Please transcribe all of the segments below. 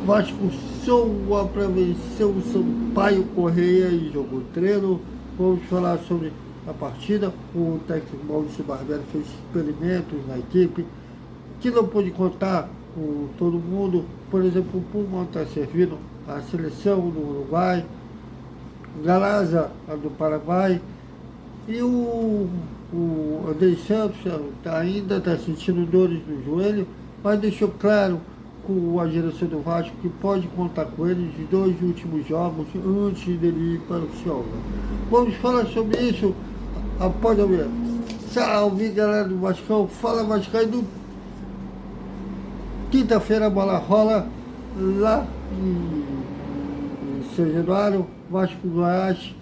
Vasco soa para vencer o Sampaio Correia e jogou treino. Vamos falar sobre a partida. O técnico Maurício Barbieri fez experimentos na equipe, que não pôde contar com todo mundo. Por exemplo, o Puma está servindo a seleção do Uruguai, o Galaza, a do Paraguai, e o André Santos ainda está sentindo dores no joelho, mas deixou claro com a direção do Vasco que pode contar com ele nos 2 últimos jogos antes dele ir para o Ciolo. Vamos falar sobre isso após a ver. Salve, galera do Vascão, fala Vascaíno. Quinta-feira a bola rola lá em São Januário, Vasco Goiás,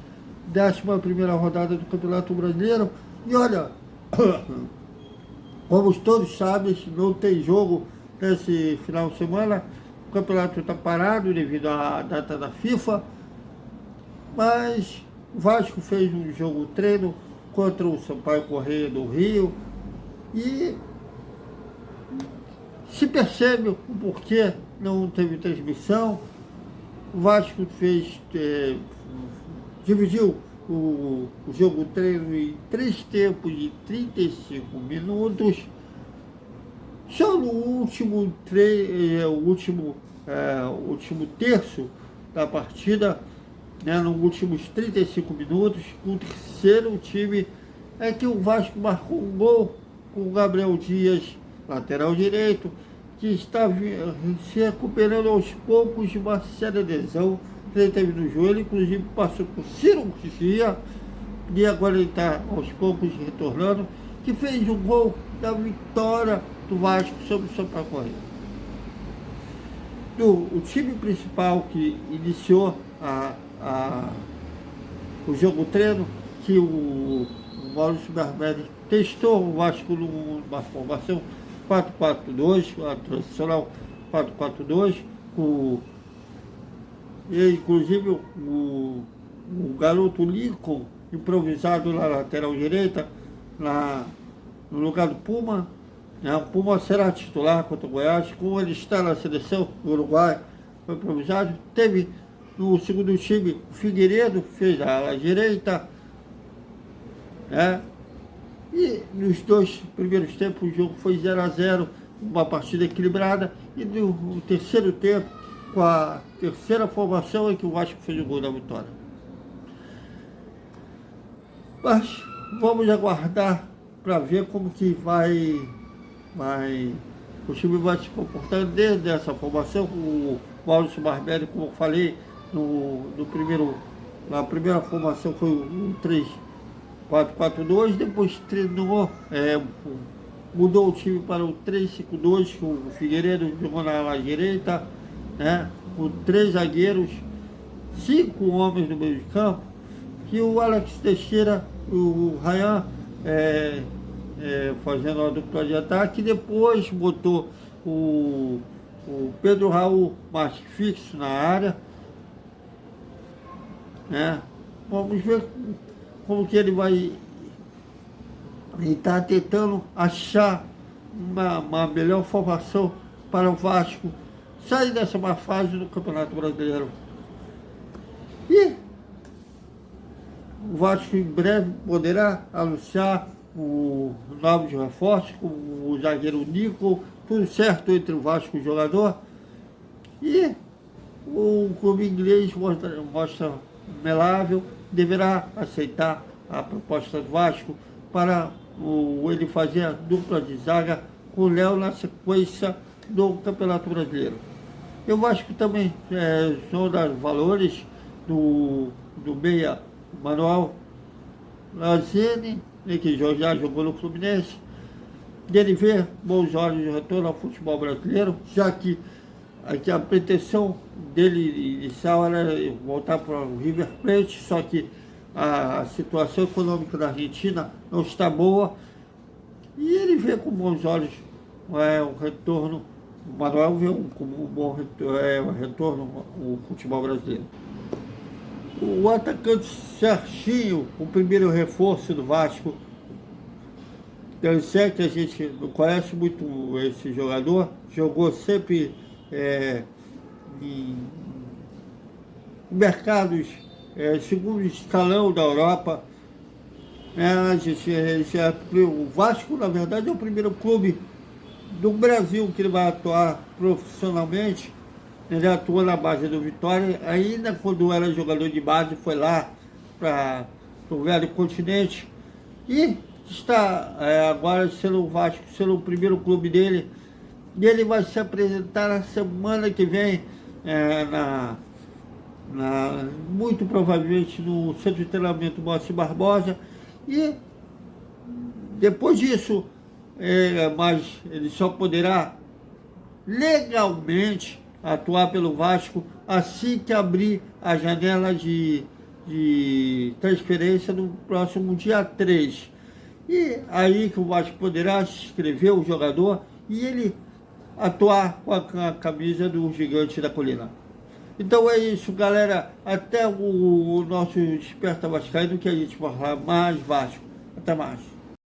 11ª rodada do Campeonato Brasileiro. E olha, como todos sabem, não tem jogo nesse final de semana. O campeonato está parado devido à data da FIFA, mas o Vasco fez um jogo treino contra o Sampaio Correia do Rio e se percebe o porquê não teve transmissão. O Vasco dividiu o jogo treino em 3 tempos de 35 minutos. Só no último terço da partida, né, nos últimos 35 minutos, com o terceiro time, é que o Vasco marcou um gol com o Gabriel Dias, lateral direito, que está se recuperando aos poucos de uma séria lesão que ele teve no joelho, inclusive passou por cirurgia, e agora ele está aos poucos retornando, que fez o gol da vitória do Vasco sobre o Sampaio Correia. O time principal que iniciou o jogo treino, que o Maurício Barbieri testou o Vasco numa formação 4-4-2, a tradicional 4-4-2, inclusive o garoto Lincoln, improvisado na lateral direita, no lugar do Puma. O Puma será titular contra o Goiás, como ele está na seleção do Uruguai, foi improvisado. Teve no segundo time o Figueiredo, fez a ala direita, né? E nos 2 primeiros tempos o jogo foi 0-0, uma partida equilibrada, e no terceiro tempo, com a terceira formação, é que o Vasco fez o gol da vitória. Mas vamos aguardar para ver como que o time vai se comportando desde essa formação. O Maurício Barbieri, como eu falei, na primeira formação foi o 3-4-4-2, depois treinou, mudou o time para o 3-5-2, com o Figueiredo jogou na ala direita, né, com 3 zagueiros, 5 homens no meio de campo, e o Alex Teixeira, o Ryan, fazendo a dupla de ataque. Depois botou o Pedro Raul mais fixo na área, né? Vamos ver como que ele vai. Ele está tentando achar uma melhor formação para o Vasco sair dessa má fase do Campeonato Brasileiro. E o Vasco em breve poderá anunciar o novos reforços, com o zagueiro Nico, tudo certo entre o Vasco e o jogador. E o clube inglês mostra melável, deverá aceitar a proposta do Vasco para ele fazer a dupla de zaga com o Léo na sequência do Campeonato Brasileiro. E o Vasco também sonda os valores do meia Manuel Lanzini, que já jogou no Fluminense. Dele ver bons olhos de retorno ao futebol brasileiro, já que a pretensão dele inicial era voltar para o River Plate, só que a situação econômica da Argentina não está boa, e ele vê com bons olhos o retorno. O Manuel vê como um bom retorno ao futebol brasileiro. O atacante Serginho, o primeiro reforço do Vasco, eu sei que a gente não conhece muito esse jogador, jogou sempre em mercados segundo escalão da Europa. O Vasco, na verdade, é o primeiro clube do Brasil que ele vai atuar profissionalmente. Ele atuou na base do Vitória, ainda quando era jogador de base, foi lá para o velho continente. E está agora sendo o Vasco, sendo o primeiro clube dele. E ele vai se apresentar na semana que vem, muito provavelmente no Centro de Treinamento Moacir Barbosa. E depois disso, mas ele só poderá legalmente atuar pelo Vasco assim que abrir a janela de transferência no próximo dia 3. E aí que o Vasco poderá se inscrever o jogador e ele atuar com a camisa do Gigante da Colina. Então é isso, galera. Até o nosso Desperta Vascaíno, que a gente vai falar mais Vasco. Até mais.